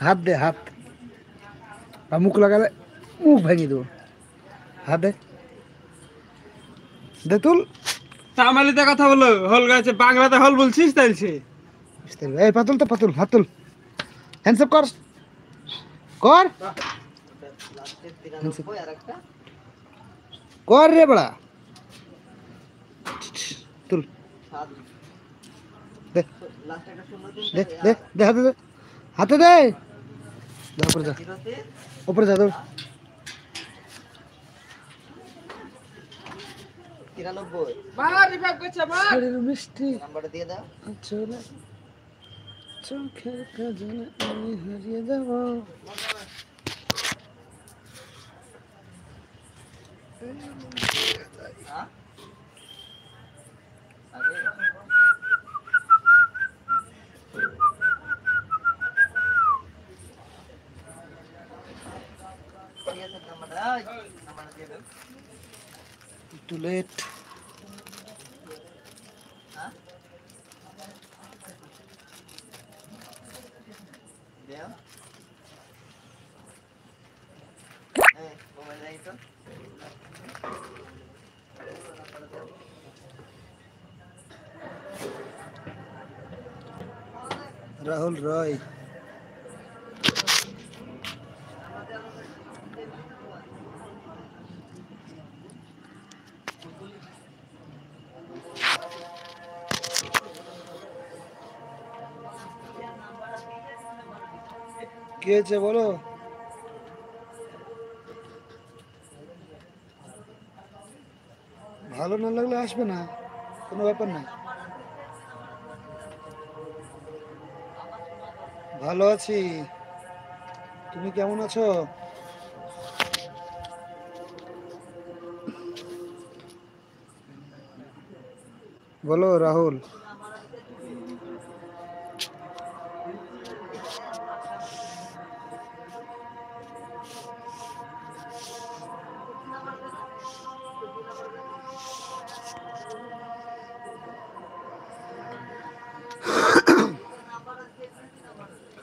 হাত দে, হাত। আর মুখ লাগালে মুখ ভেঙে দেবো। হাত দে, দে তুল। তামালিতে কথা বলো, হল গাছে বাংলাতে হল বলছিস তাইছে। এই পাতুল তো পাতুল, হাত তুল। হ্যান্ডসঅ্যাপ কর, কর কর রে বড়া। তুল, দে দে দে দে, হাতে দে, হাতে দে। উপরে যা, উপরে যা, দৌড়। 93 মার রিভাইভ করছে মার। শাড়ির মিষ্টি নাম্বারটা দিয়ে দাও। চলে চোখের কাজলে আমি হারিয়ে যাব। হ্যাঁ আরে ঠিক আছে নাম্বারটা দিয়ে দাও। একটু লেট। হ্যাঁ দেও। এই মোবাইল নাই তো। রাহুল রয়, কি হয়েছে বলো? ভালো না লাগলে আসবে না, কোনো ব্যাপার নাই। ভালো আছি, তুমি কেমন আছো? বলো রাহুল।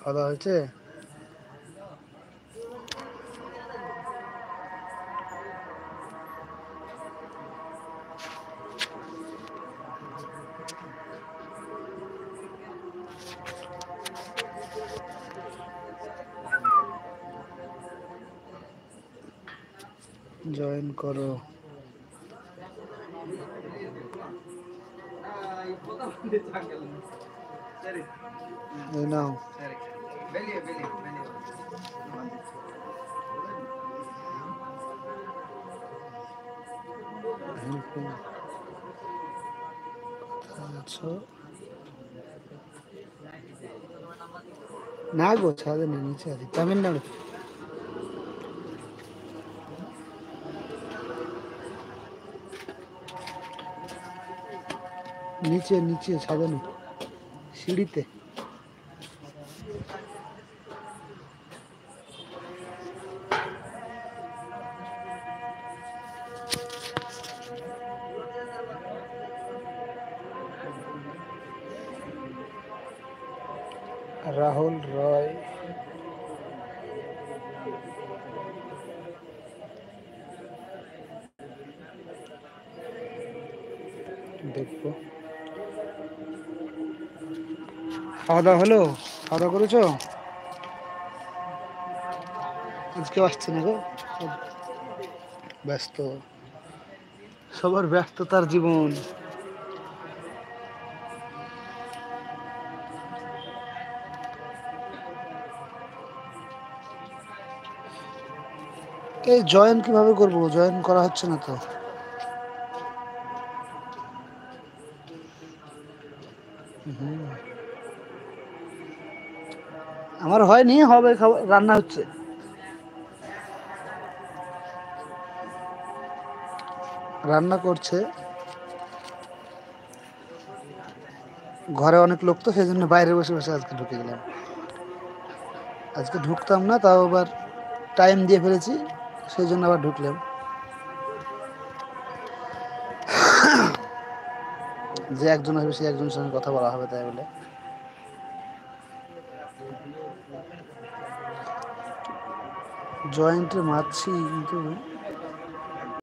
খাওয়া দাওয়া হয়েছে? জয়েন করো। এই নাও। আছো না গো, ছাদে না, নিচে আছি, তামিলনাড়ু। নিচে নিচে, ছাদে না, সিঁড়িতে। রাহুল রয়, দেখবো। খাওয়া দাওয়া হলো? খাওয়া দাওয়া করেছো? আজকেও আসছে না গো, সব ব্যস্ত, সবার ব্যস্ততার জীবন। এই জয়েন কিভাবে করব? জয়েন করা হচ্ছে না তো। আমার হয়নি, হবে, রান্না হচ্ছে। রান্না করছে, ঘরে অনেক লোক তো, সেই জন্য বাইরে বসে বসে আজকে ঢুকে গেলাম। আজকে ঢুকতাম না, তাও আবার টাইম দিয়ে ফেলেছি, সেই জন্য আবার ঢুকলাম। যে একজন আসবে সে একজনের সঙ্গে কথা বলা হবে, তাই বলে। জয়েন্টে মারছি কিন্তু